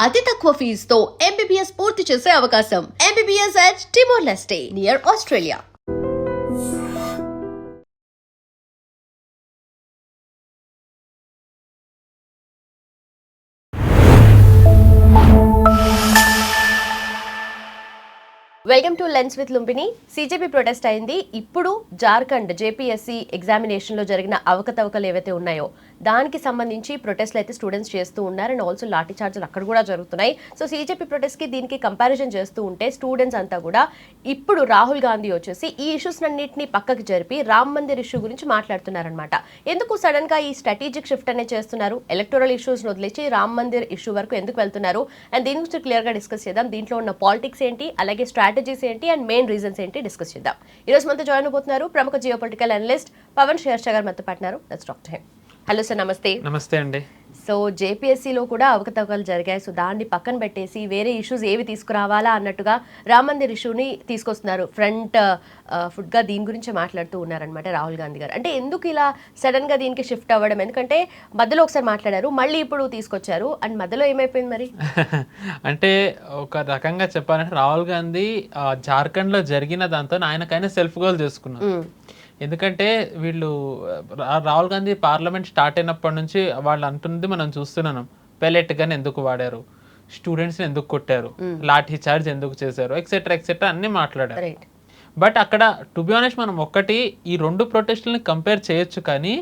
అతి తక్కువ ఫీజుతో MBBS పూర్తి చేసే అవకాశం. MBBS at Timor-Leste near Australia. Welcome to lens with Lumbini. CJP protest అయింది. ఇప్పుడు జార్ఖండ్ జేపీఎస్సీ ఎగ్జామినేషన్లో జరిగిన అవకతవకలు ఏవైతే ఉన్నాయో దానికి సంబంధించి ప్రొటెస్ట్లు అయితే స్టూడెంట్స్ చేస్తూ ఉన్నారు. అండ్ ఆల్సో లాఠీ చార్జీలు అక్కడ కూడా జరుగుతున్నాయి. సో సిజేపీ ప్రొటెస్ట్కి దీనికి కంపారిజన్ చేస్తూ ఉంటే స్టూడెంట్స్ అంతా కూడా ఇప్పుడు రాహుల్ గాంధీ వచ్చేసి ఈ ఇష్యూస్ అన్నింటినీ పక్కకు జరిపి రామ్ మందిర్ ఇష్యూ గురించి మాట్లాడుతున్నారనమాట. ఎందుకు సడన్ గా ఈ స్ట్రాటజిక్ షిఫ్ట్ అనేది చేస్తున్నారు? ఎలక్టోరల్ ఇష్యూస్ వదిలేసి రామ్ మందిర్ ఇష్యూ వరకు ఎందుకు వెళ్తున్నారు? అండ్ దీని గురించి క్లియర్ గా డిస్కస్ చేద్దాం. దీంట్లో ఉన్న పాలిటిక్స్ ఏంటి, అలాగే స్ట్రాటజీస్ ఏంటి అండ్ మెయిన్ రీజన్స్ ఏంటి డిస్కస్ చేద్దాం. ఈ రోజు మనతో జాయిన్ అవబోతున్నారు ప్రముఖ geo political analyst Pawan Shershah గారు మనతో పాటున్నారు. Let's talk to him. Hello sir, నమస్తే. నమస్తే అండి. సో జేపీఎస్సీలో కూడా అవకతవకలు జరిగాయి. సో దాన్ని పక్కన పెట్టేసి వేరే ఇష్యూస్ ఏవి తీసుకురావాలా అన్నట్టుగా రామ్ మందిర్ ఇష్యూని తీసుకొస్తున్నారు. ఫ్రంట్ ఫుడ్గా దీని గురించి మాట్లాడుతూ ఉన్నారనమాట రాహుల్ గాంధీ గారు. అంటే ఎందుకు ఇలా సడన్గా దీనికి షిఫ్ట్ అవ్వడం? ఎందుకంటే మధ్యలో ఒకసారి మాట్లాడారు, మళ్ళీ ఇప్పుడు తీసుకొచ్చారు. అండ్ మధ్యలో ఏమైపోయింది మరి? అంటే ఒక రకంగా చెప్పాలంటే రాహుల్ గాంధీ జార్ఖండ్లో జరిగిన దాంతో ఆయనకైనా సెల్ఫ్ గోల్ చేసుకున్నారు. ఎందుకంటే వీళ్ళు రాహుల్ గాంధీ పార్లమెంట్ స్టార్ట్ అయినప్పటి నుంచి వాళ్ళు అంటుంది మనం చూస్తున్నాం. పెలెట్ గన్ ఎందుకు వాడారు, స్టూడెంట్స్ని ఎందుకు కొట్టారు, లాఠీ చార్జ్ ఎందుకు చేశారు, ఎక్సెట్రా ఎక్సెట్రా అన్ని మాట్లాడారు. బట్ అక్కడ టు బి ఆనెస్ట్ మనం ఒక్కటి ఈ రెండు ప్రొటెస్ట్లని కంపేర్ చేయొచ్చు, కానీ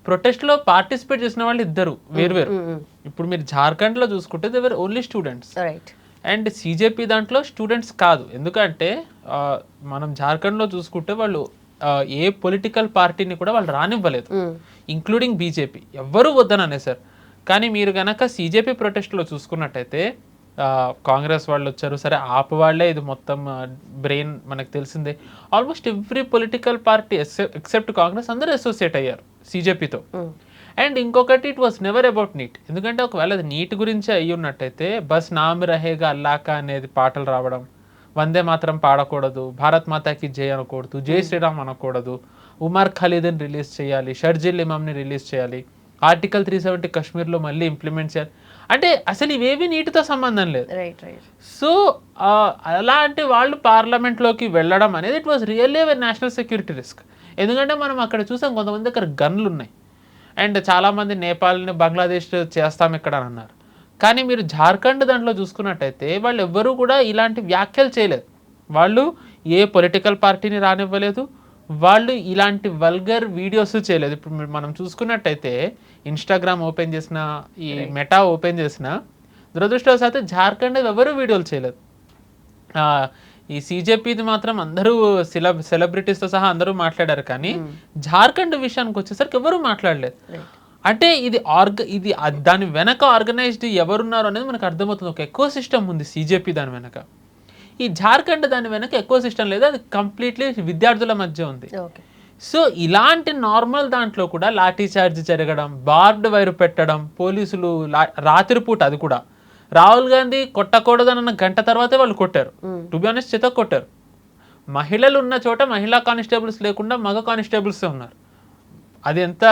ప్రొటెస్ట్లో పార్టిసిపేట్ చేసిన వాళ్ళు ఇద్దరు వేరు. ఇప్పుడు మీరు జార్ఖండ్లో చూసుకుంటే దేవర్ ఓన్లీ స్టూడెంట్స్ అండ్ సిజేపీ దాంట్లో స్టూడెంట్స్ కాదు. ఎందుకంటే మనం జార్ఖండ్లో చూసుకుంటే వాళ్ళు ఏ పొలిటికల్ పార్టీని కూడా వాళ్ళు రానివ్వలేదు, ఇంక్లూడింగ్ బీజేపీ. ఎవ్వరూ వద్దని అనేసారు. కానీ మీరు కనుక సిజేపీ ప్రొటెస్ట్లో చూసుకున్నట్టయితే కాంగ్రెస్ వాళ్ళు వచ్చారు, సరే ఆప్ వాళ్ళే ఇది మొత్తం బ్రెయిన్ మనకు తెలిసిందే. Almost every political party except Congress అందరూ అసోసియేట్ అయ్యారు సిజేపీతో. అండ్ ఇంకొకటి, it was never about NEET. ఎందుకంటే ఒకవేళ అది నీట్ గురించి అయ్యి ఉన్నట్టయితే బస్ నామ్ రహేగా అల్లాకా అనేది పాటలు రావడం, వందే మాత్రం పాడకూడదు, భారత్ మాతాకి జై అనకూడదు, జై శ్రీరామ్ అనకూడదు, ఉమర్ ఖలీద్ని రిలీజ్ చేయాలి, షర్జిల్ ఇమామ్ని రిలీజ్ చేయాలి, ఆర్టికల్ 370 కాశ్మీర్లో మళ్ళీ ఇంప్లిమెంట్ చేయాలి. అంటే అసలు ఇవేవి నీటితో సంబంధం లేదు. సో అలాంటి వాళ్ళు పార్లమెంట్లోకి వెళ్ళడం అనేది it was really national security risk. ఎందుకంటే మనం అక్కడ చూసాం కొంతమంది దగ్గర గన్లు ఉన్నాయి అండ్ చాలామంది నేపాల్ని బంగ్లాదేశ్ చేస్తాం ఇక్కడ అని అన్నారు. కానీ మీరు జార్ఖండ్ దాంట్లో చూసుకున్నట్టయితే వాళ్ళు ఎవ్వరూ కూడా ఇలాంటి వ్యాఖ్యలు చేయలేదు. వాళ్ళు ఏ పొలిటికల్ పార్టీని రానివ్వలేదు, వాళ్ళు ఇలాంటి వల్గర్ వీడియోస్ చేయలేదు. ఇప్పుడు మనం చూసుకున్నట్టయితే ఇన్స్టాగ్రామ్ ఓపెన్ చేసిన, ఈ మెటా ఓపెన్ చేసిన, దురదృష్టవశాత్తు జార్ఖండ్ ఎవరు వీడియోలు చేయలేదు. ఈ సిజేపీది మాత్రం అందరూ సెలబ్రిటీస్తో సహా అందరూ మాట్లాడారు. కానీ జార్ఖండ్ విషయానికి వచ్చేసరికి ఎవరూ మాట్లాడలేదు. అంటే ఇది దాని వెనక ఆర్గనైజ్డ్ ఎవరున్నారు అనేది మనకు అర్థమవుతుంది. ఒక ఎకో సిస్టమ్ ఉంది సిజేపీ దాని వెనక. ఈ జార్ఖండ్ దాని వెనక ఎకో సిస్టమ్ లేదు, అది కంప్లీట్లీ విద్యార్థుల మధ్య ఉంది. సో ఇలాంటి నార్మల్ దాంట్లో కూడా లాఠీ చార్జ్ జరగడం, బార్డ్ వైర్ పెట్టడం, పోలీసులు రాత్రిపూట, అది కూడా రాహుల్ గాంధీ కొట్టకూడదన్న గంట తర్వాతే వాళ్ళు కొట్టారు. టు బి ఆనెస్ట్ చేత కొట్టారు. మహిళలు ఉన్న చోట మహిళా కానిస్టేబుల్స్ లేకుండా మగ కానిస్టేబుల్సే ఉన్నారు. అది ఎంత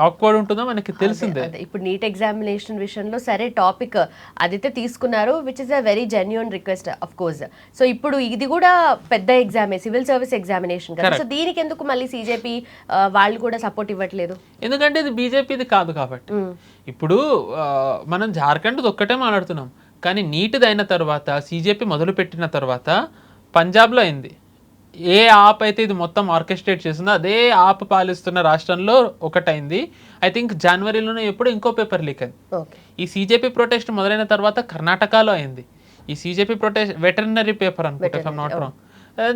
ఆక్వర్డ్ ఉంటుందో మనకి తెలిసిందే. ఇప్పుడు నీట్ ఎగ్జామినేషన్ విషయంలో సరే టాపిక్ అదైతే తీసుకున్నారు, which is a very genuine request of course. So ఇప్పుడు ఇది కూడా పెద్ద ఎగ్జామే, సివిల్ సర్వీస్ ఎగ్జామినేషన్ కదా. సో దీనికి ఎందుకు మళ్ళీ సిజేపీ వాళ్ళు కూడా సపోర్ట్ ఇవ్వట్లేదు? ఎందుకంటే ఇది బీజేపీది కాదు కాబట్టి. ఇప్పుడు మనం జార్ఖండ్ ఒక్కటే మాట్లాడుతున్నాం, కానీ నీట్ది అయిన తర్వాత సిజేపీ మొదలు పెట్టిన తర్వాత పంజాబ్లో అయింది. ఏ ఆప్ అయితే ఇది మొత్తం ఆర్కెస్ట్రేట్ చేసిందో అదే ఆప్ పాలిస్తున్న రాష్ట్రంలో ఒకటైంది. ఐ థింక్ జనవరిలోనే ఎప్పుడు ఇంకో పేపర్ లీక్ అయింది. ఈ సిజేపీ ప్రొటెస్ట్ మొదలైన తర్వాత కర్ణాటకలో అయింది. ఈ సిజేపీ ప్రొటెస్ట్ వెటర్నరీ పేపర్ అనుకుంటా, ఇఫ్ ఐమ్ నాట్ రాంగ్.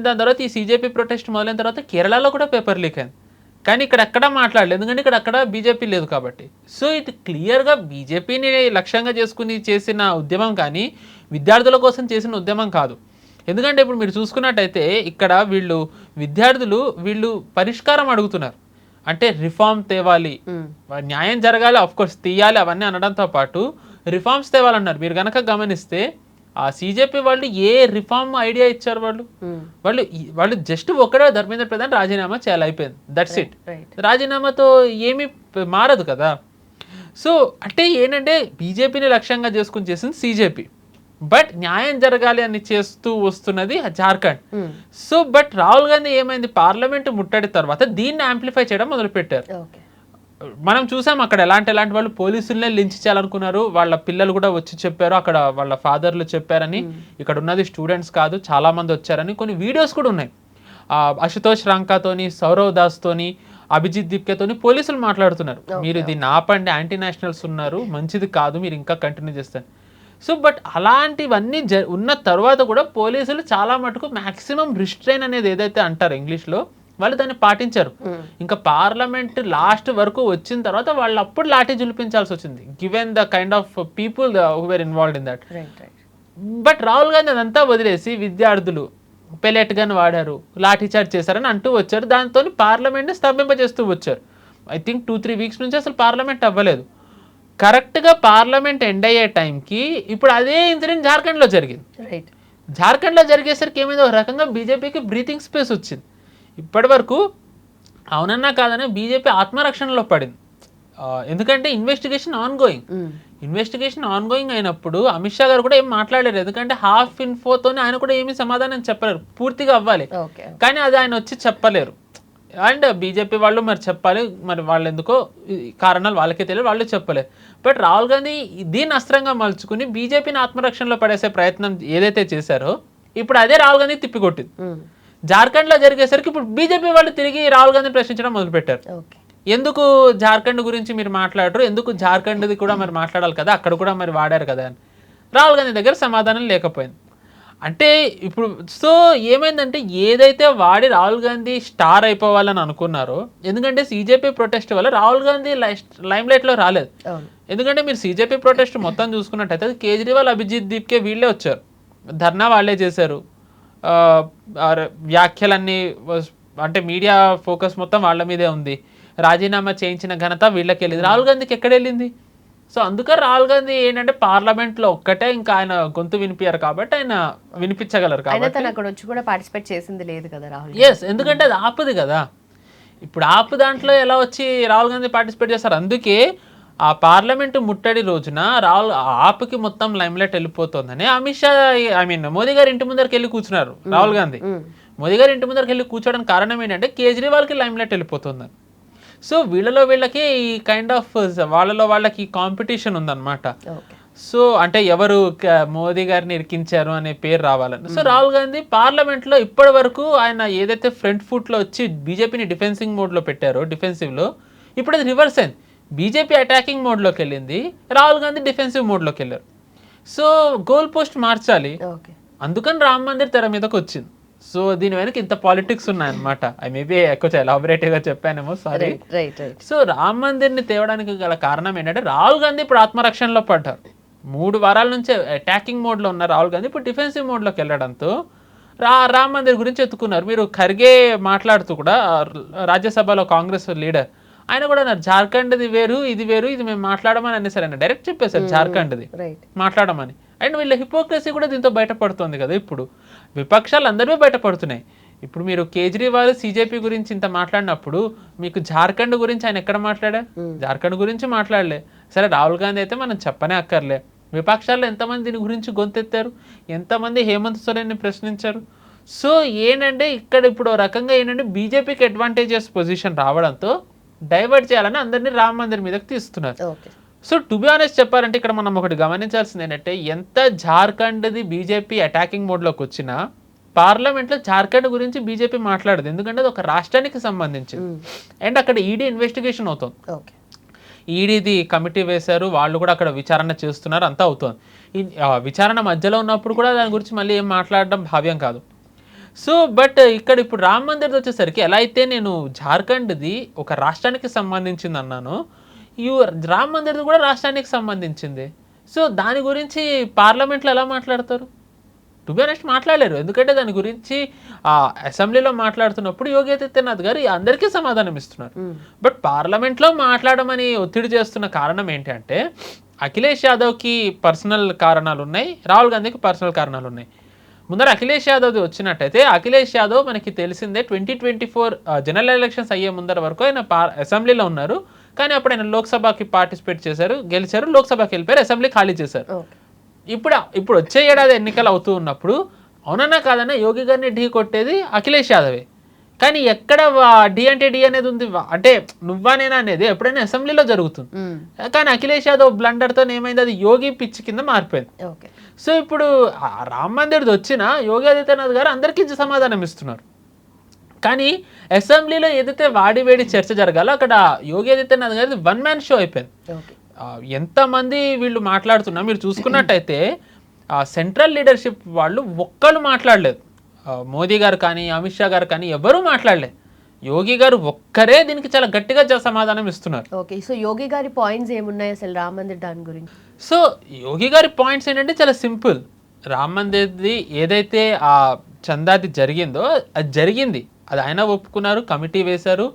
దాని తర్వాత ఈ సిజేపీ ప్రొటెస్ట్ మొదలైన తర్వాత కేరళలో కూడా పేపర్ లీక్ అయింది. కానీ ఇక్కడ ఎక్కడా మాట్లాడలేదు, ఎందుకంటే ఇక్కడ అక్కడ బీజేపీ లేదు కాబట్టి. సో ఇది క్లియర్గా బీజేపీని లక్ష్యంగా చేసుకుని చేసిన ఉద్యమం కానీ విద్యార్థుల కోసం చేసిన ఉద్యమం కాదు. ఎందుకంటే ఇప్పుడు మీరు చూసుకున్నట్టయితే ఇక్కడ విద్యార్థులు పరిష్కారం అడుగుతున్నారు. అంటే రిఫార్మ్ తేవాలి, న్యాయం జరగాలి, ఆఫ్ కోర్స్ తీయాలి, అవన్నీ అనడంతో పాటు రిఫార్మ్స్ తేవాలన్నారు. మీరు కనుక గమనిస్తే ఆ సిజేపీ వాళ్ళు ఏ రిఫార్మ్ ఐడియా ఇచ్చారు? వాళ్ళు జస్ట్ ఒకటే ధర్మేంద్ర ప్రధాన్ రాజీనామా చేయాలి, అయిపోయింది, దట్స్ ఇట్. రాజీనామాతో ఏమీ మారదు కదా. సో అంటే ఏంటంటే బీజేపీని లక్ష్యంగా చేసుకుని చేసింది CJP, బట్ న్యాయం జరగాలి అని చేస్తూ వస్తున్నది జార్ఖండ్. సో బట్ రాహుల్ గాంధీ ఏమైంది, పార్లమెంట్ ముట్టడి తర్వాత దీన్ని యాంప్లిఫై చేయడం మొదలుపెట్టారు. మనం చూసాం అక్కడ ఎలాంటి వాళ్ళు పోలీసులనే లించ్ చేయాలనుకున్నారు, వాళ్ళ పిల్లలు కూడా వచ్చి చెప్పారు, అక్కడ వాళ్ళ ఫాదర్లు చెప్పారని, ఇక్కడ ఉన్నది స్టూడెంట్స్ కాదు చాలా మంది వచ్చారని కొన్ని వీడియోస్ కూడా ఉన్నాయి. అశుతోష్ రాంకాతోని, సౌరవ్ దాస్తోని, అభిజిత్ దీప్కేతోని పోలీసులు మాట్లాడుతున్నారు, మీరు దీన్ని ఆపండి, యాంటీ నేషనల్స్ ఉన్నారు, మంచిది కాదు, మీరు ఇంకా కంటిన్యూ చేస్తారు. సో బట్ అలాంటివన్నీ ఉన్న తర్వాత కూడా పోలీసులు చాలా మటుకు మ్యాక్సిమం రిస్ట్రైన్ అనేది ఏదైతే అంటారు ఇంగ్లీష్లో, వాళ్ళు దాన్ని పాటించారు. ఇంకా పార్లమెంట్ లాస్ట్ వరకు వచ్చిన తర్వాత వాళ్ళు అప్పుడు లాఠీ జులిపించాల్సి వచ్చింది, given the kind of people who were involved in that. But Rahul Gandhi అదంతా వదిలేసి విద్యార్థులు పెలెట్ గన్ వాడారు, లాఠీ చార్జ్ చేశారని అంటూ వచ్చారు. దాంతో పార్లమెంట్ని స్తంభింపజేస్తూ వచ్చారు. ఐ థింక్ 2-3 వీక్స్ నుంచి అసలు పార్లమెంట్ అవ్వలేదు. కరెక్ట్గా పార్లమెంట్ ఎండ్ అయ్యే టైంకి ఇప్పుడు అదే ఇన్సిడెంట్ జార్ఖండ్లో జరిగింది. జార్ఖండ్లో జరిగేసరికి ఏమైందో ఒక రకంగా బీజేపీకి బ్రీతింగ్ స్పేస్ వచ్చింది. ఇప్పటి వరకు అవునన్నా కాదనే బీజేపీ ఆత్మరక్షణలో పడింది. ఎందుకంటే ఇన్వెస్టిగేషన్ ఆన్ గోయింగ్ అయినప్పుడు అమిత్ షా గారు కూడా ఏం మాట్లాడలేరు, ఎందుకంటే హాఫ్ ఇన్ఫోతోనే ఆయన కూడా ఏమీ సమాధానం చెప్పలేరు, పూర్తిగా అవ్వాలి. కానీ అది ఆయన వచ్చి చెప్పలేరు. అండ్ బీజేపీ వాళ్ళు మరి చెప్పాలి, మరి వాళ్ళు ఎందుకో కారణాలు వాళ్ళకే తెలియదు, వాళ్ళు చెప్పలేరు. బట్ రాహుల్ గాంధీ దీన్ని అస్త్రంగా మలుచుకుని బీజేపీని ఆత్మరక్షణలో పడేసే ప్రయత్నం ఏదైతే చేశారో ఇప్పుడు అదే రాహుల్ గాంధీ తిప్పికొట్టింది. జార్ఖండ్లో జరిగేసరికి ఇప్పుడు బీజేపీ వాళ్ళు తిరిగి రాహుల్ గాంధీని ప్రశ్నించడం మొదలుపెట్టారు. ఎందుకు జార్ఖండ్ గురించి మీరు మాట్లాడరు, ఎందుకు జార్ఖండ్ది కూడా మరి మాట్లాడాలి కదా, అక్కడ కూడా మరి వాడారు కదా అని రాహుల్ గాంధీ దగ్గర సమాధానం లేకపోయింది. అంటే ఇప్పుడు సో ఏమైందంటే ఏదైతే వాడి రాహుల్ గాంధీ స్టార్ అయిపోవాలని అనుకున్నారో, ఎందుకంటే CJP ప్రొటెస్ట్ వల్ల రాహుల్ గాంధీ లైమ్ లైట్లో రాలేదు. ఎందుకంటే మీరు CJP ప్రొటెస్ట్ మొత్తం చూసుకున్నట్టయితే కేజ్రీవాల్, అభిజిత్ దీప్కే వీళ్ళే వచ్చారు, ధర్నా వాళ్ళే చేశారు, వ్యాఖ్యలన్నీ అంటే మీడియా ఫోకస్ మొత్తం వాళ్ళ మీదే ఉంది, రాజీనామా చేయించిన ఘనత వీళ్ళకి వెళ్ళింది, రాహుల్ గాంధీకి ఎక్కడ వెళ్ళింది? సో అందుకని రాహుల్ గాంధీ ఏంటంటే పార్లమెంట్లో ఒక్కటే ఇంకా ఆయన గొంతు వినిపించారు కాబట్టి ఆయన వినిపించగలరు కాబట్టి అక్కడ వచ్చి కూడా పార్టిసిపేట్ చేసింది లేదు కదా రాహుల్. ఎస్, ఎందుకంటే అది ఆపుది కదా. ఇప్పుడు ఆపు దాంట్లో ఎలా వచ్చి రాహుల్ గాంధీ పార్టిసిపేట్ చేస్తారు? అందుకే ఆ పార్లమెంటు ముట్టడి రోజున ఆపుకి మొత్తం లైమ్లైట్ వెళ్ళిపోతుందని అమిత్ షా మోదీ గారి ఇంటి ముందరికి వెళ్ళి కూర్చున్నారు రాహుల్ గాంధీ. మోదీ గారి ఇంటి ముందరికి వెళ్ళి కూర్చోవడానికి కారణం ఏంటంటే కేజ్రీవాల్కి లైమ్లైట్ వెళ్ళిపోతుందని. సో వీళ్ళకి ఈ కైండ్ ఆఫ్ వాళ్ళకి కాంపిటీషన్ ఉందన్నమాట. సో అంటే ఎవరు మోదీ గారిని ఇరికించారు అనే పేరు రావాలని. సో రాహుల్ గాంధీ పార్లమెంట్లో ఇప్పటి వరకు ఆయన ఏదైతే ఫ్రంట్ ఫుట్లో వచ్చి బీజేపీని డిఫెన్సింగ్ మోడ్లో పెట్టారో, డిఫెన్సివ్లో, ఇప్పుడు అది రివర్స్ అయింది. బీజేపీ అటాకింగ్ మోడ్లోకి వెళ్ళింది, రాహుల్ గాంధీ డిఫెన్సివ్ మోడ్లోకి వెళ్ళారు. సో గోల్ పోస్ట్ మార్చాలి, అందుకని రామ్ మందిర్ తెర మీదకి వచ్చింది. సో దీని వెనక ఇంత పాలిటిక్స్ ఉన్నాయన్నమాట. ఐ మేబీ కొంచెం ఎలాబొరేటివ్గా చెప్పానేమో, సారీ. సో రామ్ మందిర్ని తేవడానికి గల కారణం ఏంటంటే రాహుల్ గాంధీ ఇప్పుడు ఆత్మరక్షణలో పడ్డారు. 3 వారాల నుంచి అటాకింగ్ మోడ్లో ఉన్న రాహుల్ గాంధీ ఇప్పుడు డిఫెన్సివ్ మోడ్లోకి వెళ్ళడంతో రామ్ మందిర్ గురించి ఎత్తుకున్నారు. మీరు ఖర్గే మాట్లాడుతూ కూడా రాజ్యసభలో కాంగ్రెస్ లీడర్ ఆయన కూడా అన్నారు జార్ఖండ్ది వేరు, ఇది వేరు, ఇది మేము మాట్లాడమని అనేసారు. ఆయన డైరెక్ట్ చెప్పేశారు జార్ఖండ్ది మాట్లాడమని. అండ్ వీళ్ళ హిపోక్రసీ కూడా దీంతో బయటపడుతుంది కదా. ఇప్పుడు విపక్షాలు అందరివీ బయటపడుతున్నాయి. ఇప్పుడు మీరు కేజ్రీవాల్ CJP గురించి ఇంత మాట్లాడినప్పుడు మీకు జార్ఖండ్ గురించి ఆయన ఎక్కడ మాట్లాడా? జార్ఖండ్ గురించి మాట్లాడలే. సరే రాహుల్ గాంధీ అయితే మనం చెప్పనే అక్కర్లే. విపక్షాల్లో ఎంతమంది దీని గురించి గొంతెత్తారు, ఎంతమంది హేమంత్ సోరెన్ని ప్రశ్నించారు. సో ఏంటంటే ఇక్కడ ఇప్పుడు రకంగా ఏంటంటే బీజేపీకి అడ్వాంటేజెస్ పొజిషన్ రావడంతో డైవర్ట్ చేయాలని అందరినీ రామ్ మందిర్ మీదకి తీస్తున్నారు. సో టు బి ఆనెస్ట్ చెప్పాలంటే ఇక్కడ మనం ఒకటి గమనించాల్సింది ఏంటంటే ఎంత జార్ఖండ్ది బీజేపీ అటాకింగ్ మోడ్లోకి వచ్చినా పార్లమెంట్లో జార్ఖండ్ గురించి బీజేపీ మాట్లాడదు, ఎందుకంటే అది ఒక రాష్ట్రానికి సంబంధించింది. అండ్ అక్కడ ఈడీ ఇన్వెస్టిగేషన్ అవుతుంది, ఈడీది కమిటీ వేశారు, వాళ్ళు కూడా అక్కడ విచారణ చేస్తున్నారు, అంతా అవుతుంది. ఈ విచారణ మధ్యలో ఉన్నప్పుడు కూడా దాని గురించి మళ్ళీ ఏం మాట్లాడడం భావ్యం కాదు. సో బట్ ఇక్కడ ఇప్పుడు రామ్ మందిర్ వచ్చేసరికి ఎలా అయితే నేను జార్ఖండ్ది ఒక రాష్ట్రానికి సంబంధించింది అన్నాను, రామ్ మందిర్ది కూడా రాష్ట్రానికి సంబంధించింది. సో దాని గురించి పార్లమెంట్లో ఎలా మాట్లాడతారు? టు బి ఆనెస్ట్ మాట్లాడలేరు, ఎందుకంటే దాని గురించి అసెంబ్లీలో మాట్లాడుతున్నప్పుడు యోగి ఆదిత్యనాథ్ గారు అందరికీ సమాధానం ఇస్తున్నారు. బట్ పార్లమెంట్లో మాట్లాడమని ఒత్తిడి చేస్తున్న కారణం ఏంటంటే అఖిలేష్ యాదవ్కి పర్సనల్ కారణాలు ఉన్నాయి, రాహుల్ గాంధీకి పర్సనల్ కారణాలు ఉన్నాయి. ముందర అఖిలేష్ యాదవ్ది వచ్చినట్టయితే అఖిలేష్ యాదవ్ మనకి తెలిసిందే 2024 జనరల్ ఎలక్షన్స్ అయ్యే ముందర వరకు ఆయన అసెంబ్లీలో ఉన్నారు, కానీ అప్పుడు ఆయన లోక్సభకి పార్టిసిపేట్ చేశారు, గెలిచారు, లోక్సభకి వెళ్ళిపోయారు, అసెంబ్లీ ఖాళీ చేశారు. ఇప్పుడు వచ్చే ఏడాది ఎన్నికలు అవుతూ ఉన్నప్పుడు అవునన్నా కాదన్నా యోగి గారిని ఢీ కొట్టేది అఖిలేష్ యాదవే. కానీ ఎక్కడ డి అంటే డి అనేది ఉంది, అంటే నువ్వా నేనా అనేది ఎప్పుడైనా అసెంబ్లీలో జరుగుతుంది. కానీ అఖిలేష్ యాదవ్ బ్లండర్తో ఏమైంది, అది యోగి పిచ్చి కింద మారిపోయింది. సో ఇప్పుడు రామ్ మందిర్ది వచ్చిన యోగి ఆదిత్యనాథ్ గారు అందరికీ సమాధానం ఇస్తున్నారు. కానీ అసెంబ్లీలో ఏదైతే వాడివేడి చర్చ జరగాలో అక్కడ యోగి ఆదిత్యనాథ్ గారిది వన్ మ్యాన్ షో అయిపోయింది. ఎంతమంది వీళ్ళు మాట్లాడుతున్నా మీరు చూసుకున్నట్టయితే సెంట్రల్ లీడర్షిప్ వాళ్ళు ఒక్కళ్ళు మాట్లాడలేదు. మోదీ గారు కానీ అమిత్ షా గారు కానీ ఎవరూ మాట్లాడలేదు. యోగి గారు ఒక్కరే దీనికి చాలా గట్టిగా సమాధానం ఇస్తున్నారు. ఓకే, సో యోగి గారి పాయింట్స్ ఏమున్నాయి అసలు రామ్ మందిర్ దాని గురించి? సో యోగి గారి పాయింట్స్ ఏంటంటే చాలా సింపుల్. రామ్ మందిర్ది ఏదైతే ఆ చందాది జరిగిందో అది జరిగింది, అది ఆయన ఒప్పుకున్నారు, కమిటీ వేశారు,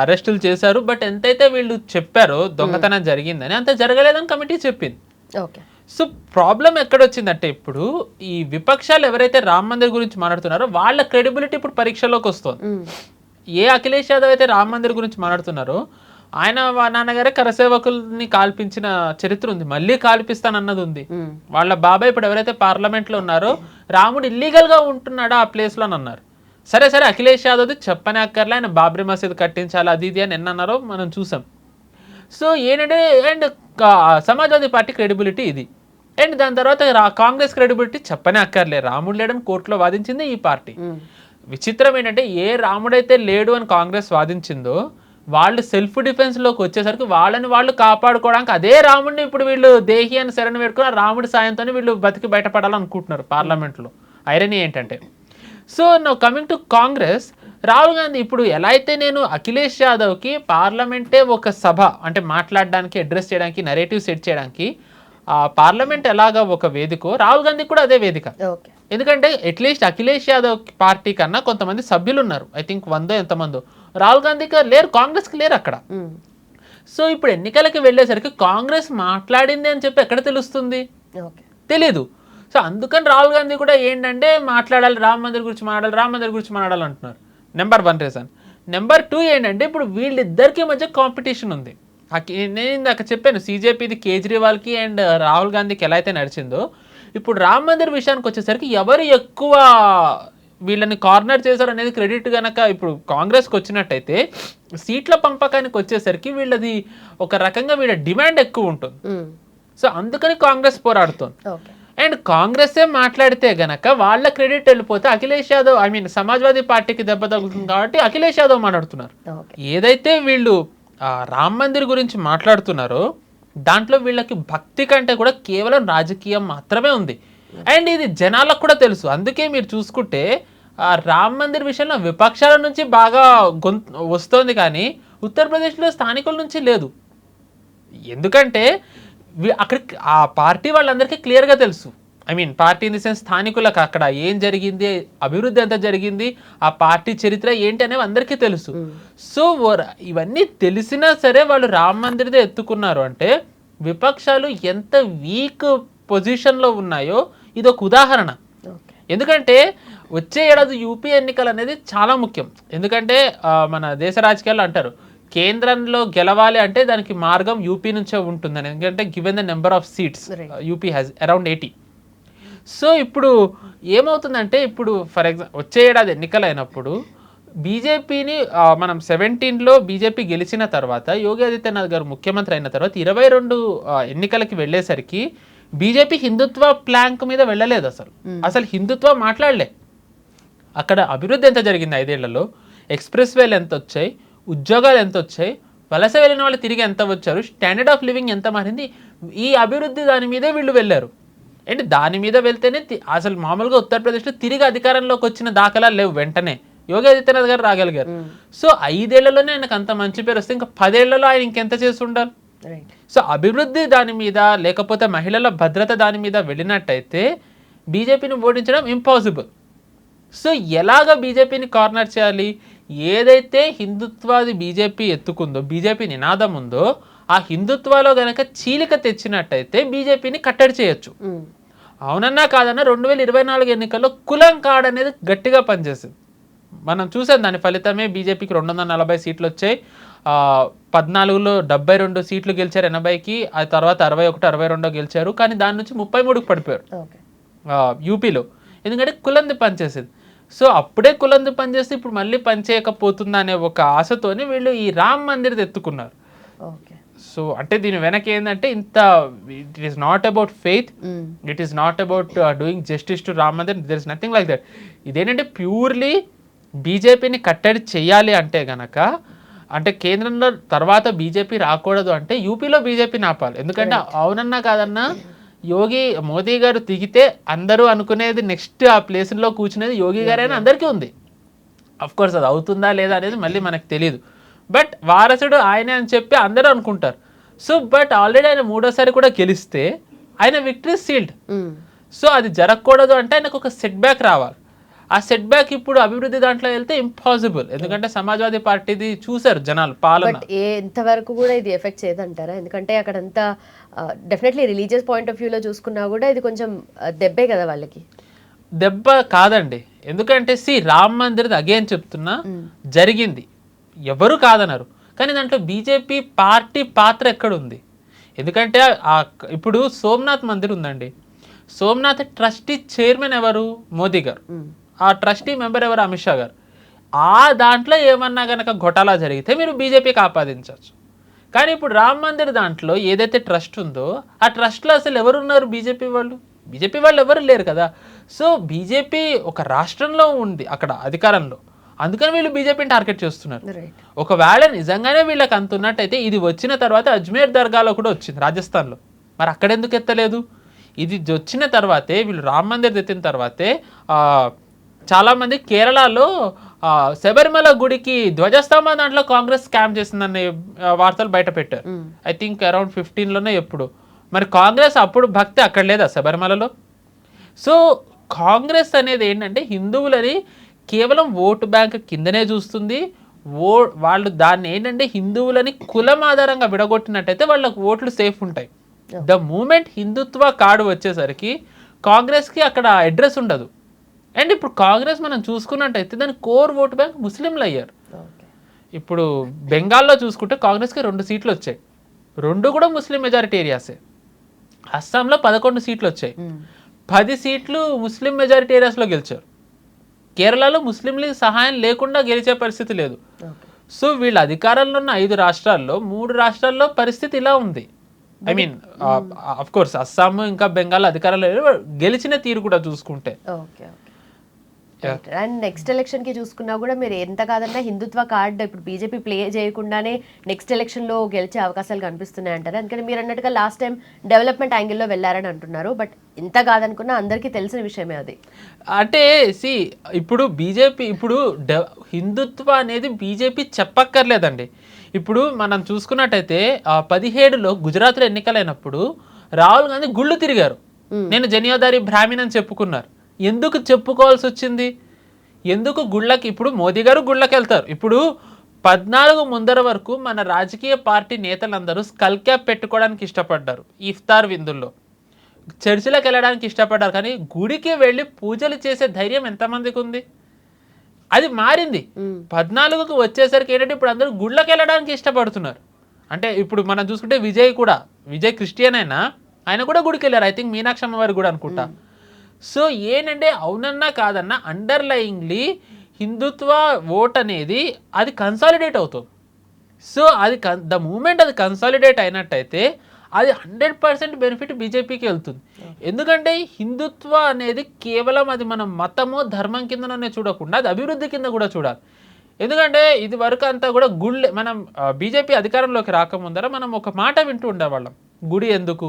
అరెస్టులు చేశారు. బట్ ఎంతైతే వీళ్ళు చెప్పారో దొంగతనం జరిగిందని అంత జరగలేదని కమిటీ చెప్పింది. ఓకే, సో ప్రాబ్లం ఎక్కడొచ్చిందంటే ఇప్పుడు ఈ విపక్షాలు ఎవరైతే రామ్ మందిర్ గురించి మాట్లాడుతున్నారో వాళ్ళ క్రెడిబిలిటీ ఇప్పుడు పరీక్షలోకి వస్తుంది. ఏ అఖిలేష్ యాదవ్ అయితే రామ్ మందిర్ గురించి మాట్లాడుతున్నారో ఆయన నాన్నగారే కరసేవకుల్ని కాల్పించిన చరిత్ర ఉంది, మళ్ళీ కాల్పిస్తానన్నది ఉంది. వాళ్ళ బాబాయ్ ఇప్పుడు ఎవరైతే పార్లమెంట్లో ఉన్నారో రాముడు ఇల్లీగల్గా ఉంటున్నాడో ఆ ప్లేస్లో అన్నారు. సరే అఖిలేష్ యాదవ్ది చెప్పనే అక్కర్లే, ఆయన బాబ్రీ మసీద్ కట్టించాలి అది ఇది అని ఎన్నన్నారో మనం చూసాం. సో ఏంటంటే అండ్ సమాజ్వాదీ పార్టీ క్రెడిబిలిటీ ఇది. అండ్ దాని తర్వాత కాంగ్రెస్ క్రెడిబిలిటీ చెప్పనే అక్కర్లే, రాముడు లేడని కోర్టులో వాదించింది ఈ పార్టీ. విచిత్రం ఏంటంటే ఏ రాముడైతే లేడు అని కాంగ్రెస్ వాదించిందో వాళ్ళు సెల్ఫ్ డిఫెన్స్లోకి వచ్చేసరికి వాళ్ళని వాళ్ళు కాపాడుకోవడానికి అదే రాముడిని ఇప్పుడు వీళ్ళు దేహి అని శరణు పెట్టుకుని రాముడి సాయంతో వీళ్ళు బతికి బయటపడాలనుకుంటున్నారు పార్లమెంట్లో. ఐరనీ ఏంటంటే so now coming to Congress, Rahul Gandhi ఇప్పుడు ఎలా అయితే నేను అఖిలేష్ యాదవ్కి పార్లమెంటే ఒక సభ అంటే మాట్లాడడానికి, అడ్రస్ చేయడానికి, నరేటివ్ సెట్ చేయడానికి పార్లమెంట్ ఎలాగా ఒక వేదికో రాహుల్ గాంధీ కూడా అదే వేదిక. ఎందుకంటే అట్లీస్ట్ అఖిలేష్ యాదవ్ పార్టీ కన్నా కొంతమంది సభ్యులు ఉన్నారు, ఐ థింక్ 100 ఎంతమందో. రాహుల్ గాంధీకి లేరు, కాంగ్రెస్కి లేరు అక్కడ. సో ఇప్పుడు ఎన్నికలకి వెళ్ళేసరికి కాంగ్రెస్ మాట్లాడింది అని చెప్పి ఎక్కడ తెలుస్తుంది, తెలీదు. సో అందుకని రాహుల్ గాంధీ కూడా ఏంటంటే మాట్లాడాలి, రామ్ మందిర్ గురించి మాట్లాడాలి అంటున్నారు. Number 1 reason. నెంబర్ 2 ఏంటంటే ఇప్పుడు వీళ్ళిద్దరికి మధ్య కాంపిటీషన్ ఉంది. నేను ఇందాక చెప్పాను సిజేపీది కేజ్రీవాల్కి అండ్ రాహుల్ గాంధీకి ఎలా అయితే నడిచిందో ఇప్పుడు రామ్ మందిర్ విషయానికి వచ్చేసరికి ఎవరు ఎక్కువ వీళ్ళని కార్నర్ చేశారు అనేది క్రెడిట్ కనుక ఇప్పుడు కాంగ్రెస్కి వచ్చినట్టయితే సీట్ల పంపకానికి వచ్చేసరికి వీళ్ళది ఒక రకంగా వీళ్ళ డిమాండ్ ఎక్కువ ఉంటుంది. సో అందుకని కాంగ్రెస్ పోరాడుతుంది. అండ్ కాంగ్రెసే మాట్లాడితే గనక వాళ్ళ క్రెడిట్ వెళ్ళిపోతే అఖిలేష్ యాదవ్ సమాజ్వాదీ పార్టీకి దెబ్బ తగులుతుంది కాబట్టి అఖిలేష్ యాదవ్ మాట్లాడుతున్నారు. ఏదైతే వీళ్ళు రామ్ మందిర్ గురించి మాట్లాడుతున్నారో దాంట్లో వీళ్ళకి భక్తి కంటే కూడా కేవలం రాజకీయం మాత్రమే ఉంది. అండ్ ఇది జనాలకు కూడా తెలుసు. అందుకే మీరు చూసుకుంటే రామ్ మందిర్ విషయంలో విపక్షాల నుంచి బాగా వస్తుంది కానీ ఉత్తరప్రదేశ్లో స్థానికుల నుంచి లేదు. ఎందుకంటే అక్కడ ఆ పార్టీ వాళ్ళందరికీ క్లియర్గా తెలుసు, పార్టీ ఇన్ ది సెన్స్ స్థానికులకు అక్కడ ఏం జరిగింది, అభివృద్ధి ఎంత జరిగింది, ఆ పార్టీ చరిత్ర ఏంటి అనేవి అందరికీ తెలుసు. సో ఇవన్నీ తెలిసినా సరే వాళ్ళు రామ్ మందిర్దే ఎత్తుకున్నారు అంటే విపక్షాలు ఎంత వీక్ పొజిషన్లో ఉన్నాయో ఇది ఒక ఉదాహరణ. ఎందుకంటే వచ్చే ఏడాది యూపీ ఎన్నికలు అనేది చాలా ముఖ్యం. ఎందుకంటే మన దేశ రాజకీయాల్లో అంటారు కేంద్రంలో గెలవాలి అంటే దానికి మార్గం యూపీ నుంచే ఉంటుందని. ఎందుకంటే given the number of seats UP has around 80. So ఇప్పుడు ఏమవుతుందంటే ఇప్పుడు ఫర్ ఎగ్జాంపుల్ వచ్చే ఏడాది ఎన్నికలు అయినప్పుడు బీజేపీని మనం 17లో బీజేపీ గెలిచిన తర్వాత యోగి ఆదిత్యనాథ్ గారు ముఖ్యమంత్రి అయిన తర్వాత 22 ఎన్నికలకి వెళ్ళేసరికి బీజేపీ హిందుత్వ ప్లాంక్ మీద వెళ్ళలేదు. అసలు హిందుత్వ మాట్లాడలే. అక్కడ అభివృద్ధి ఎంత జరిగింది 5 ఏళ్లలో, ఎక్స్ప్రెస్ వేలు ఎంత వచ్చాయి, ఉద్యోగాలు ఎంత వచ్చాయి, వలస వెళ్ళిన వాళ్ళు తిరిగి ఎంత వచ్చారు, స్టాండర్డ్ ఆఫ్ లివింగ్ ఎంత మారింది, ఈ అభివృద్ధి దాని మీదే వీళ్ళు వెళ్ళారు. అండ్ దాని మీద వెళ్తేనే అసలు మామూలుగా ఉత్తరప్రదేశ్లో తిరిగి అధికారంలోకి వచ్చిన దాఖలాలు లేవు. వెంటనే యోగి ఆదిత్యనాథ్ గారు రాగలిగారు. సో 5 ఏళ్లలోనే ఆయనకు అంత మంచి పేరు వస్తే ఇంకా 10 ఏళ్లలో ఆయన ఇంకెంత చేసి ఉండాలి. సో అభివృద్ధి దాని మీద లేకపోతే మహిళల భద్రత దాని మీద వెళ్ళినట్టయితే బీజేపీని ఓడించడం ఇంపాసిబుల్. సో ఎలాగ బీజేపీని కార్నర్ చేయాలి, ఏదైతే హిందుత్వాది బీజేపీ ఎత్తుకుందో, బీజేపీ నినాదం ఉందో ఆ హిందుత్వాలో గనక చీలిక తెచ్చినట్టయితే బీజేపీని కట్టడి చేయొచ్చు. అవునన్నా కాదన్నా 2024 ఎన్నికల్లో కులం కార్డ్ అనేది గట్టిగా పనిచేసింది. మనం చూసాం దాని ఫలితమే బీజేపీకి 240 సీట్లు వచ్చాయి. 14లో 72 సీట్లు గెలిచారు 80కి, ఆ తర్వాత 61, 62 గెలిచారు. కానీ దాని నుంచి 33కి పడిపోయారు యూపీలో. ఎందుకంటే కులంది పనిచేసేది. సో అప్పుడే కులంది పనిచేస్తే ఇప్పుడు మళ్ళీ పనిచేయకపోతుందా అనే ఒక ఆశతోని వీళ్ళు ఈ రామ్ మందిర్ ఎత్తుకున్నారు. సో అంటే దీని వెనక ఏంటంటే it is not about faith, it is not about doing justice to Ram Mandir, there is nothing like that. ఇదేంటంటే ప్యూర్లీ బీజేపీని కట్టడి చెయ్యాలి అంటే గనక, అంటే కేంద్రంలో తర్వాత బీజేపీ రాకూడదు అంటే యూపీలో బీజేపీని ఆపాలి. ఎందుకంటే అవునన్నా కాదన్నా మోదీ గారు దిగితే అందరూ అనుకునేది నెక్స్ట్ ఆ ప్లేస్లో కూర్చునేది యోగి గారైనా అందరికీ ఉంది. అఫ్ కోర్స్ అది అవుతుందా లేదా అనేది మళ్ళీ మనకు తెలియదు. బట్ వారసుడు ఆయనే అని చెప్పి అందరూ అనుకుంటారు. సో బట్ ఆల్రెడీ ఆయన 3వ సారి కూడా గెలిస్తే ఆయన విక్టరీ సీల్డ్. సో అది జరగకూడదు అంటే ఆయనకు ఒక సెట్ బ్యాక్ రావాలి. ఆ సెట్ బ్యాక్ ఇప్పుడు అభివృద్ధి దాంట్లో వెళ్తే ఇంపాసిబుల్. ఎందుకంటే సమాజ్వాదీ పార్టీది చూసారు జనాలు పాలన. ఎంతవరకు కూడా ఇది ఎఫెక్ట్ చేయదంటారా? ఎందుకంటే అక్కడంతా డెఫినెట్లీ రిలీజియస్ పాయింట్ ఆఫ్ వ్యూలో చూసుకున్నా కూడా ఇది కొంచెం దెబ్బే కదా వాళ్ళకి. దెబ్బ కాదండి, ఎందుకంటే రామ్ మందిర్ అగైన్ చెప్తున్నా జరిగింది, ఎవరు కాదన్నారు. కానీ దాంట్లో బీజేపీ పార్టీ పాత్ర ఎక్కడుంది? ఎందుకంటే ఇప్పుడు సోమనాథ్ మందిర్ ఉందండి, సోమనాథ్ ట్రస్టీ చైర్మన్ ఎవరు? మోదీ గారు. ఆ ట్రస్టీ మెంబర్ ఎవరు? అమిత్ షా గారు. ఆ దాంట్లో ఏమన్నా కనుక ఘోటాలా జరిగితే మీరు బీజేపీకి ఆపాదించవచ్చు. కానీ ఇప్పుడు రామ్ మందిర్ దాంట్లో ఏదైతే ట్రస్ట్ ఉందో ఆ ట్రస్ట్లో అసలు ఎవరున్నారు? బీజేపీ వాళ్ళు ఎవరు లేరు కదా. సో బీజేపీ ఒక రాష్ట్రంలో ఉంది అక్కడ అధికారంలో, అందుకని వీళ్ళు బీజేపీని టార్గెట్ చేస్తున్నారు. ఒకవేళ నిజంగానే వీళ్ళకి అంత ఉన్నట్టయితే ఇది వచ్చిన తర్వాత అజ్మేర్ దర్గాలో కూడా వచ్చింది రాజస్థాన్లో, మరి అక్కడ ఎందుకు ఎత్తలేదు? ఇది వచ్చిన తర్వాతే వీళ్ళు రామ్ మందిర్ ఎత్తిన తర్వాతే చాలామంది కేరళలో శబరిమల గుడికి ధ్వజస్తంభం దాంట్లో కాంగ్రెస్ స్కామ్ చేసిందనే వార్తలు బయట పెట్టారు. ఐ థింక్ అరౌండ్ 15లోనే ఎప్పుడు. మరి కాంగ్రెస్ అప్పుడు భక్తి అక్కడ లేదా శబరిమలలో? సో కాంగ్రెస్ అనేది ఏంటంటే హిందువులని కేవలం ఓటు బ్యాంక్ కిందనే చూస్తుంది. వాళ్ళు దాన్ని ఏంటంటే హిందువులని కులం ఆధారంగా విడగొట్టినట్టయితే వాళ్ళకు ఓట్లు సేఫ్ ఉంటాయి. ద మూమెంట్ హిందుత్వ కార్డు వచ్చేసరికి కాంగ్రెస్కి అక్కడ అడ్రస్ ఉండదు. అండ్ ఇప్పుడు కాంగ్రెస్ మనం చూసుకున్నట్టయితే దాని కోర్ ఓటు బ్యాంక్ ముస్లింలు అయ్యారు. ఇప్పుడు బెంగాల్లో చూసుకుంటే కాంగ్రెస్కి 2 సీట్లు వచ్చాయి, 2 కూడా ముస్లిం మెజారిటీ ఏరియాసే. అస్సాంలో 11 సీట్లు వచ్చాయి, 10 సీట్లు ముస్లిం మెజారిటీ ఏరియాస్లో గెలిచారు. కేరళలో ముస్లిం లీగ్ సహాయం లేకుండా గెలిచే పరిస్థితి లేదు. సో వీళ్ళ అధికారంలో ఉన్న 5 రాష్ట్రాల్లో 3 రాష్ట్రాల్లో పరిస్థితి ఇలా ఉంది. I mean of course Assam ఇంకా బెంగాల్ అధికారంలో గెలిచిన తీరు కూడా చూసుకుంటే. అండ్ నెక్స్ట్ ఎలక్షన్ కి చూసుకున్నా కూడా మీరు ఎంత కాదన్నా హిందుత్వ కార్డు ఇప్పుడు బీజేపీ ప్లే చేయకుండానే నెక్స్ట్ ఎలక్షన్ లో గెలిచే అవకాశాలు కనిపిస్తున్నాయి అంటారు. ఎందుకంటే మీరు అన్నట్టుగా లాస్ట్ టైం డెవలప్మెంట్ యాంగిల్లో వెళ్ళారని అంటున్నారు. బట్ ఎంత కాదనుకున్నా అందరికీ తెలిసిన విషయమే అది. అంటే ఇప్పుడు బీజేపీ హిందుత్వ అనేది బీజేపీ చెప్పక్కర్లేదండి. ఇప్పుడు మనం చూసుకున్నట్టయితే 17లో గుజరాత్లో ఎన్నికలైనప్పుడు రాహుల్ గాంధీ గుళ్ళు తిరిగారు. నేను జనియాదారి బ్రాహ్మణ్ అని చెప్పుకున్నారు. ఎందుకు చెప్పుకోవాల్సి వచ్చింది? ఎందుకు గుళ్ళకి? ఇప్పుడు మోదీ గారు గుళ్ళకి వెళ్తారు. ఇప్పుడు 14 ముందర వరకు మన రాజకీయ పార్టీ నేతలందరూ స్కల్ క్యాప్ పెట్టుకోవడానికి ఇష్టపడ్డారు. ఇఫ్తార్ విందుల్లో చర్చిలకు వెళ్ళడానికి ఇష్టపడ్డారు. కానీ గుడికి వెళ్ళి పూజలు చేసే ధైర్యం ఎంతమందికి ఉంది? అది మారింది. 14కు వచ్చేసరికి ఏంటంటే ఇప్పుడు అందరూ గుళ్ళకి వెళ్ళడానికి ఇష్టపడుతున్నారు. అంటే ఇప్పుడు మనం చూసుకుంటే విజయ్ క్రిస్టియన్ అయినా ఆయన కూడా గుడికి వెళ్ళారు. ఐ థింక్ మీనాక్షి అమ్మవారి కూడా అనుకుంటా. సో ఏంటంటే అవునన్నా కాదన్నా అండర్లయింగ్లీ హిందుత్వ ఓట్ అనేది అది కన్సాలిడేట్ అవుతుంది. సో అది ద మూమెంట్ అది కన్సాలిడేట్ అయినట్టయితే అది 100% బెనిఫిట్ బీజేపీకి వెళ్తుంది. ఎందుకంటే హిందుత్వ అనేది కేవలం అది మనం మతమో ధర్మం కిందనే చూడకుండా అది అభివృద్ధి కింద కూడా చూడాలి. ఎందుకంటే ఇది వరకు అంతా కూడా మనం బీజేపీ అధికారంలోకి రాకముందర మనం ఒక మాట వింటూ ఉండేవాళ్ళం, గుడి ఎందుకు,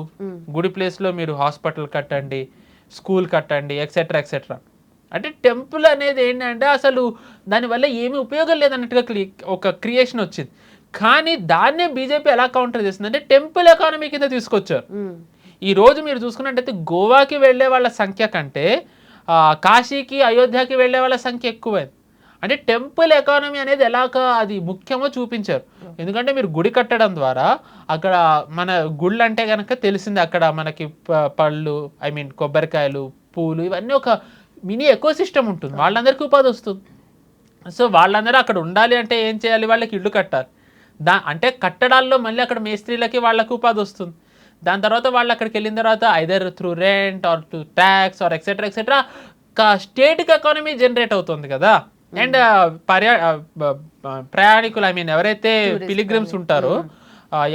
గుడి ప్లేస్లో మీరు హాస్పిటల్ కట్టండి, స్కూల్ కట్టండి, ఎక్సెట్రా ఎక్సెట్రా. అంటే టెంపుల్ అనేది ఏంటంటే అసలు దానివల్ల ఏమీ ఉపయోగం లేదన్నట్టుగా ఒక క్రియేషన్ వచ్చింది. కానీ దాన్నే బీజేపీ ఎలా కౌంటర్ చేస్తుందంటే టెంపుల్ ఎకానమీ కింద తీసుకొచ్చారు. ఈ రోజు మీరు చూసుకున్నట్టయితే గోవాకి వెళ్ళే వాళ్ళ సంఖ్య కంటే కాశీకి అయోధ్యకి వెళ్ళే వాళ్ళ సంఖ్య ఎక్కువైంది. అంటే టెంపుల్ ఎకానమీ అనేది ఎలాగ అది ముఖ్యమో చూపించారు. ఎందుకంటే మీరు గుడి కట్టడం ద్వారా అక్కడ మన గుళ్ళు అంటే కనుక తెలిసింది, అక్కడ మనకి పళ్ళు కొబ్బరికాయలు పూలు ఇవన్నీ ఒక మినీ ఎకోసిస్టమ్ ఉంటుంది, వాళ్ళందరికీ ఉపాధి వస్తుంది. సో వాళ్ళందరూ అక్కడ ఉండాలి అంటే ఏం చేయాలి, వాళ్ళకి ఇల్లు కట్టాలి. అంటే కట్టడాల్లో మళ్ళీ అక్కడ మేస్త్రీలకి వాళ్ళకు ఉపాధి వస్తుంది. దాని తర్వాత వాళ్ళు అక్కడికి వెళ్ళిన తర్వాత either through rent are to tax are etcetera స్టేట్కి ఎకానమీ జనరేట్ అవుతుంది కదా. అండ్ ప్రయాణికులు ఎవరైతే పిలిగ్రిమ్స్ ఉంటారో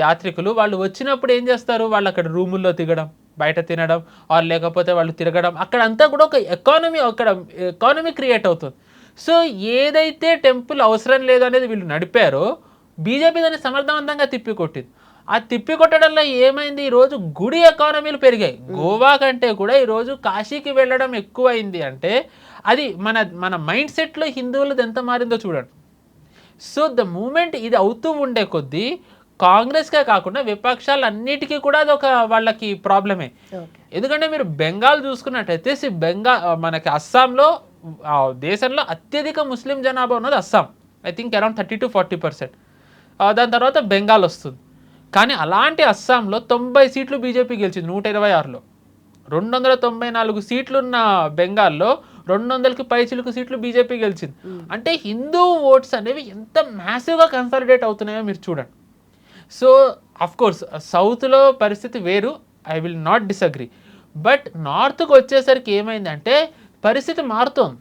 యాత్రికులు, వాళ్ళు వచ్చినప్పుడు ఏం చేస్తారు, వాళ్ళు అక్కడ రూముల్లో దిగడం, బయట తినడం ఆర్ లేకపోతే వాళ్ళు తిరగడం, అక్కడ అంతా కూడా ఒక ఎకానమీ క్రియేట్ అవుతుంది. సో ఏదైతే టెంపుల్ అవసరం లేదు అనేది వీళ్ళు నడిపారో బీజేపీ దాన్ని సమర్థవంతంగా తిప్పికొట్టింది. ఆ తిప్పికొట్టడంలో ఏమైంది, ఈరోజు గుడి ఎకానమీలు పెరిగాయి. గోవా కంటే కూడా ఈరోజు కాశీకి వెళ్ళడం ఎక్కువైంది. అంటే అది మన మైండ్ సెట్లో హిందువులది ఎంత మారిందో చూడండి. సో ద మూమెంట్ ఇది అవుతూ ఉండే కొద్దీ కాంగ్రెస్కే కాకుండా విపక్షాలన్నిటికీ కూడా అది ఒక వాళ్ళకి ప్రాబ్లమే. ఎందుకంటే మీరు బెంగాల్ చూసుకున్నట్టయితే మనకి అస్సాంలో దేశంలో అత్యధిక ముస్లిం జనాభా ఉన్నది Assam. I think around 30 to 40%. దాని తర్వాత బెంగాల్ వస్తుంది. కానీ అలాంటి అస్సాంలో 90 సీట్లు బీజేపీ గెలిచింది 126లో. 294 సీట్లున్న బెంగాల్లో 200కి పైచిలుకు సీట్లు బీజేపీ గెలిచింది. అంటే హిందూ ఓట్స్ అనేవి ఎంత మ్యాసివ్గా కన్సాలిడేట్ అవుతున్నాయో మీరు చూడండి. సో అఫ్కోర్స్ సౌత్లో పరిస్థితి వేరు, I will not disagree. But నార్త్కి వచ్చేసరికి ఏమైందంటే పరిస్థితి మారుతోంది.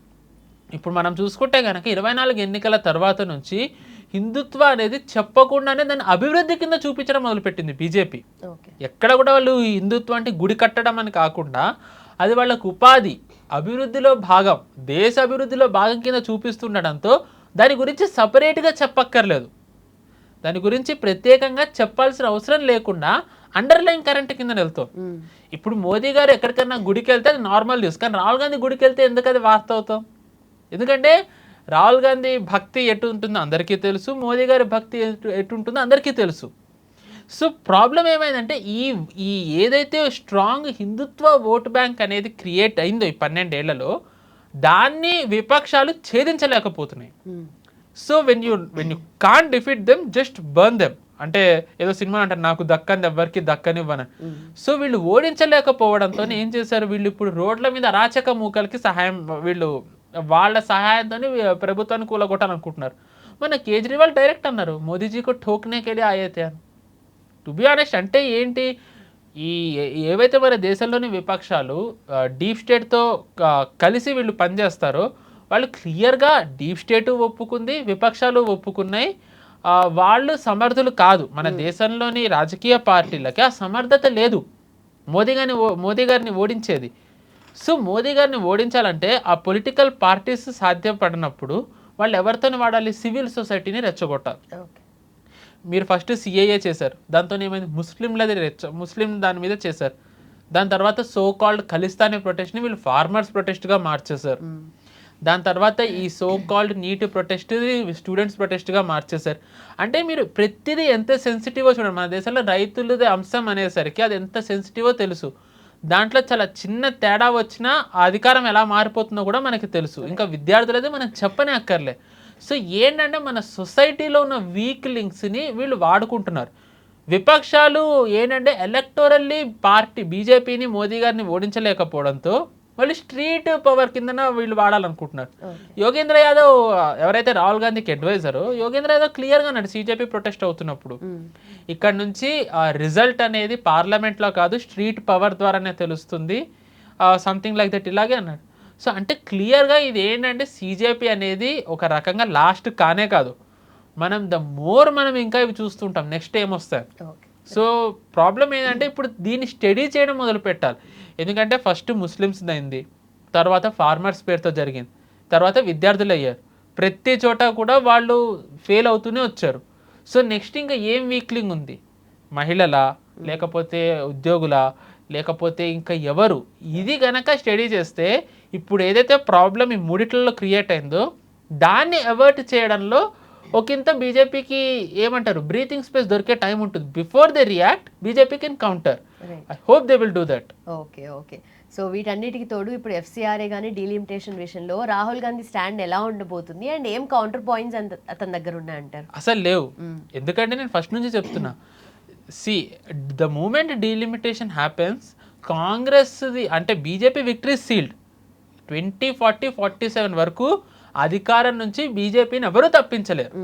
ఇప్పుడు మనం చూసుకుంటే కనుక 24 ఎన్నికల తర్వాత నుంచి హిందుత్వ అనేది చెప్పకుండానే దాన్ని అభివృద్ధి కింద చూపించడం మొదలుపెట్టింది బీజేపీ. ఎక్కడ కూడా వాళ్ళు హిందుత్వం అంటే గుడి కట్టడం అని కాకుండా అది వాళ్ళకు ఉపాధి, అభివృద్ధిలో భాగం, దేశ అభివృద్ధిలో భాగం కింద చూపిస్తుండడంతో దాని గురించి సపరేట్గా చెప్పక్కర్లేదు. దాని గురించి ప్రత్యేకంగా చెప్పాల్సిన అవసరం లేకుండా అండర్లైన్ కరెంట్ కింద వెళ్తాం. ఇప్పుడు మోదీ గారు ఎక్కడికైనా గుడికి వెళ్తే అది నార్మల్ న్యూస్, కానీ రాహుల్ గాంధీ గుడికి వెళ్తే ఎందుకు అది వార్త అవుతాం? ఎందుకంటే రాహుల్ గాంధీ భక్తి ఎటు ఉంటుందో అందరికీ తెలుసు, మోదీ గారి భక్తి ఎటు ఉంటుందో అందరికీ తెలుసు. సో ప్రాబ్లం ఏమైందంటే ఈ ఏదైతే స్ట్రాంగ్ హిందుత్వ ఓట్ బ్యాంక్ అనేది క్రియేట్ అయిందో ఈ 12 ఏళ్లలో, దాన్ని విపక్షాలు ఛేదించలేకపోతున్నాయి. So when you can't defeat them, just burn them. అంటే ఏదో సినిమా అంటారు, నాకు దక్కని ఎవరికి దక్కనివ్వను. సో వీళ్ళు ఓడించలేకపోవడంతో ఏం చేశారు, వీళ్ళు ఇప్పుడు రోడ్ల మీద అరాచక మూకలకి వాళ్ళ సహాయంతో ప్రభుత్వాన్ని కూలగొట్టాలనుకుంటున్నారు. మన కేజ్రీవాల్ డైరెక్ట్ అన్నారు, మోదీజీకు ఠోక్నేకెళ్ళి ఆయతే అని. టు బి ఆనెస్ట్ అంటే ఏంటి, ఏవైతే మన దేశంలోని విపక్షాలు డీప్ స్టేట్తో కలిసి వీళ్ళు పనిచేస్తారో వాళ్ళు క్లియర్గా డీప్ స్టేట్ ఒప్పుకుంది, విపక్షాలు ఒప్పుకున్నాయి. వాళ్ళు సమర్థులు కాదు. మన దేశంలోని రాజకీయ పార్టీలకి ఆ సమర్థత లేదు మోదీ గారిని ఓడించేది. సో మోదీ గారిని ఓడించాలంటే ఆ పొలిటికల్ పార్టీస్ సాధ్యపడినప్పుడు వాళ్ళు ఎవరితోని వాడాలి, సివిల్ సొసైటీని రెచ్చగొట్టాలి. మీరు ఫస్ట్ సిఏఏ చేశారు, దాంతో ఏమైంది, ముస్లిం దాని మీద చేశారు. దాని తర్వాత సో కాల్డ్ ఖలిస్తానీ ప్రొటెస్ట్ని వీళ్ళు ఫార్మర్స్ ప్రొటెస్ట్గా మార్చేశారు. దాని తర్వాత ఈ so called NEET protest students ప్రొటెస్ట్గా మార్చేశారు. అంటే మీరు ప్రతిదీ ఎంత సెన్సిటివో చూడండి. మన దేశంలో రైతులదే అంశం అనేసరికి అది ఎంత సెన్సిటివో తెలుసు. దాంట్లో చాలా చిన్న తేడా వచ్చినా ఆ అధికారం ఎలా మారిపోతుందో కూడా మనకి తెలుసు. ఇంకా విద్యార్థులదే మనం చెప్పనే అక్కర్లే. సో ఏంటంటే మన సొసైటీలో ఉన్న వీక్ లింక్స్ని వీళ్ళు వాడుకుంటున్నారు. విపక్షాలు ఏంటంటే ఎలక్టోరల్లీ బీజేపీని మోదీ గారిని ఓడించలేకపోవడంతో వాళ్ళు స్ట్రీట్ పవర్ కిందన వీళ్ళు వాడాలనుకుంటున్నారు. యోగేంద్ర యాదవ్ ఎవరైతే రాహుల్ గాంధీకి అడ్వైజరో, యోగేంద్ర యాదవ్ క్లియర్గా అన్నాడు సిజేపీ ప్రొటెస్ట్ అవుతున్నప్పుడు, ఇక్కడ నుంచి రిజల్ట్ అనేది పార్లమెంట్లో కాదు స్ట్రీట్ పవర్ ద్వారానే తెలుస్తుంది, సంథింగ్ లైక్ దట్, ఇలాగే అన్నాడు. సో అంటే క్లియర్గా ఇది ఏంటంటే సిజేపీ అనేది ఒక రకంగా లాస్ట్ కానే కాదు, మనం ఇంకా ఇవి చూస్తుంటాం నెక్స్ట్ ఏమొస్తాయి. సో ప్రాబ్లం ఏంటంటే ఇప్పుడు దీన్ని స్టడీ చేయడం మొదలు పెట్టాలి. ఎందుకంటే ఫస్ట్ ముస్లిమ్స్ అయింది, తర్వాత ఫార్మర్స్ పేరుతో జరిగింది, తర్వాత విద్యార్థులు అయ్యారు. ప్రతి చోట కూడా వాళ్ళు ఫెయిల్ అవుతూనే వచ్చారు. సో నెక్స్ట్ ఇంకా ఏం వీక్లింగ్ ఉంది, మహిళలా, లేకపోతే ఉద్యోగులా, లేకపోతే ఇంకా ఎవరు? ఇది గనక స్టడీ చేస్తే ఇప్పుడు ఏదైతే ప్రాబ్లం ఈ మూడిట్లలో క్రియేట్ అయిందో దాన్ని అవర్ట్ చేయడంలో ఒకంత బీజేపీకి ఏమంటారు బ్రీతింగ్ స్పేస్ దొరికే టైం ఉంటుంది. Before they react BJP can counter. I hope they will do that. Okay. So వీటన్నిటికి తోడు ఇప్పుడు ఎఫ్సిఆర్ఏ కానీ డీలిమిటేషన్ విషయంలో రాహుల్ గాంధీ స్టాండ్ ఎలా ఉండబోతుంది అండ్ ఏం కౌంటర్ పాయింట్స్ అతని దగ్గర ఉన్నాయంటారు? అసలు లేవు. ఎందుకంటే నేను ఫస్ట్ నుంచి చెప్తున్నా, ద మూమెంట్ డీలిమిటేషన్ హ్యాపెన్స్, కాంగ్రెస్ది అంటే బీజేపీ విక్టరీ సీల్డ్ 2040-47 వరకు అధికారం నుంచి బీజేపీని ఎవరూ తప్పించలేరు.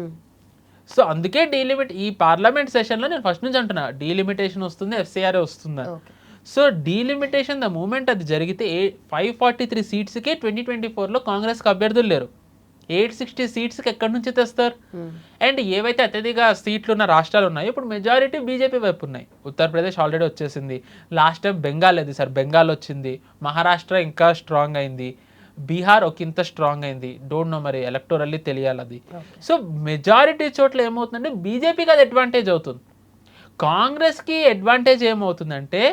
సో అందుకే డీలిమిట్ ఈ పార్లమెంట్ సెషన్లో నేను ఫస్ట్ నుంచి అంటున్నా డీలిమిటేషన్ వస్తుంది, FCRA వస్తుంది. సో డీలిమిటేషన్ ద మూమెంట్ అది జరిగితే 543 సీట్స్కి 2024లో కాంగ్రెస్కి అభ్యర్థులు లేరు. 860 సీట్స్కి ఎక్కడి నుంచి తెస్తారు? అండ్ ఏవైతే అత్యధిక సీట్లు ఉన్న రాష్ట్రాలు ఉన్నాయో ఇప్పుడు మెజారిటీ బీజేపీ వైపు ఉన్నాయి. ఉత్తరప్రదేశ్ ఆల్రెడీ వచ్చేసింది, లాస్ట్ టైం బెంగాల్ అది సార్ బెంగాల్ వచ్చింది, మహారాష్ట్ర ఇంకా స్ట్రాంగ్ అయింది, బీహార్ ఒక ఇంత స్ట్రాంగ్ అయింది, డోంట్ నో మరి ఎలక్టోరల్లీ తెలియాలి అది. సో మెజారిటీ చోట్ల ఏమవుతుందంటే బీజేపీకి అది అడ్వాంటేజ్ అవుతుంది. కాంగ్రెస్కి అడ్వాంటేజ్ ఏమవుతుందంటే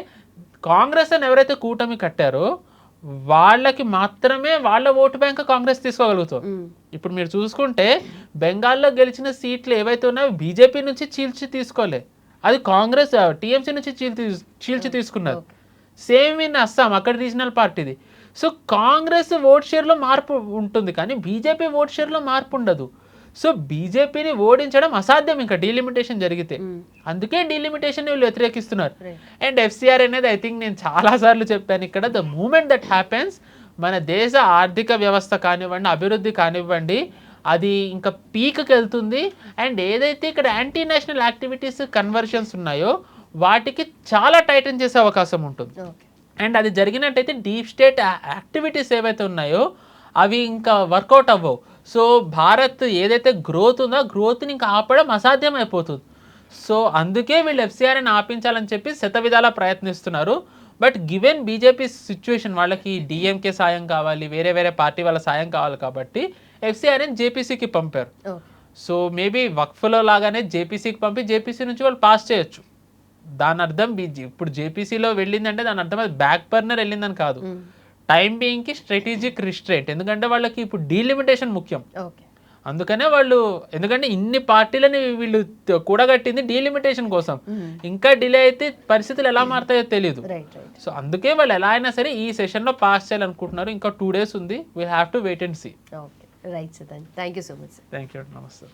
కాంగ్రెస్ అని ఎవరైతే కూటమి కట్టారో వాళ్ళకి మాత్రమే వాళ్ళ ఓటు బ్యాంక్ కాంగ్రెస్ తీసుకోగలుగుతాం. ఇప్పుడు మీరు చూసుకుంటే బెంగాల్లో గెలిచిన సీట్లు ఏవైతే ఉన్నాయో బీజేపీ నుంచి చీల్చి తీసుకోలే, అది కాంగ్రెస్ టీఎంసీ నుంచి చీల్చి తీసుకున్నది. సేమ్ ఇన్ అస్సాం, అక్కడ రీజనల్ పార్టీది. సో కాంగ్రెస్ ఓట్ షేర్లో మార్పు ఉంటుంది కానీ బీజేపీ ఓట్ షేర్లో మార్పు ఉండదు. సో బీజేపీని ఓడించడం అసాధ్యం ఇంకా డీలిమిటేషన్ జరిగితే. అందుకే డీలిమిటేషన్ వీళ్ళు వ్యతిరేకిస్తున్నారు. అండ్ FCRA అనేది ఐ థింక్ నేను చాలాసార్లు చెప్పాను ఇక్కడ, ద మూమెంట్ దట్ హ్యాపెన్స్ మన దేశ ఆర్థిక వ్యవస్థ కానివ్వండి, అభివృద్ధి కానివ్వండి, అది ఇంకా పీక్కి వెళ్తుంది. అండ్ ఏదైతే ఇక్కడ యాంటీ నేషనల్ యాక్టివిటీస్ కన్వర్షన్స్ ఉన్నాయో వాటికి చాలా టైటన్ చేసే అవకాశం ఉంటుంది. అండ్ అది జరిగినట్టయితే డీప్ స్టేట్ యాక్టివిటీస్ ఏవైతే ఉన్నాయో అవి ఇంకా వర్కౌట్ అవ్వవు. సో భారత్ ఏదైతే గ్రోత్ ఉందో ఆ గ్రోత్ని ఇంకా ఆపడం అసాధ్యం అయిపోతుంది. సో అందుకే వీళ్ళు FCRAని ఆపించాలని చెప్పి శతవిధాలా ప్రయత్నిస్తున్నారు. బట్ గివెన్ బీజేపీ సిచ్యువేషన్, వాళ్ళకి డిఎంకే సాయం కావాలి, వేరే వేరే పార్టీ వాళ్ళ సాయం కావాలి కాబట్టి FCRAని జేపీసీకి పంపారు. సో మేబీ వక్ఫ్లో లాగానే జేపీసీకి పంపి జేపీసీ నుంచి వాళ్ళు పాస్ చేయొచ్చు. దాని అర్థం ఇప్పుడు జేపీసీలో వెళ్ళిందంటే దాని అర్థం అది బ్యాక్ బర్నర్ వెళ్ళిందని కాదు, టైం బీయింగ్కి స్ట్రాటజిక్ రిస్ట్రెయింట్. ఎందుకంటే వాళ్ళకి ఇప్పుడు డీలిమిటేషన్ ముఖ్యం. అందుకనే వాళ్ళు, ఎందుకంటే ఇన్ని పార్టీలని వీళ్ళు కూడగట్టింది డీలిమిటేషన్ కోసం. ఇంకా డిలే అయితే పరిస్థితులు ఎలా మారుతాయో తెలియదు. సో అందుకే వాళ్ళు ఎలా అయినా సరే ఈ సెషన్లో పాస్ చేయాలనుకుంటున్నారు. ఇంకా 2 days ఉంది, we'll have to wait and see. Right sir, thank you so much. Thank you, నమస్తే.